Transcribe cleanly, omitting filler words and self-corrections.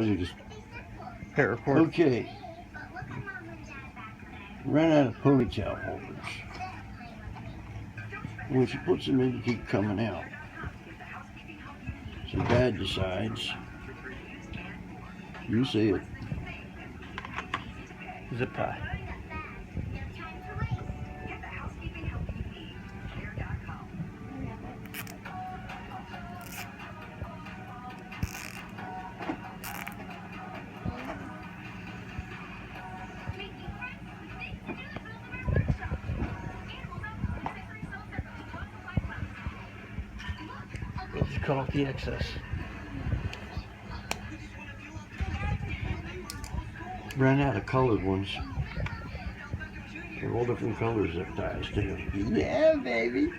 you just hit record. okay. Ran out of ponytail holders. When she puts them in, they keep coming out. So Dad decides, you say it, Zip tie. Just cut off the excess. ran out of colored ones. They're all different colors, zip ties too. Yeah, baby.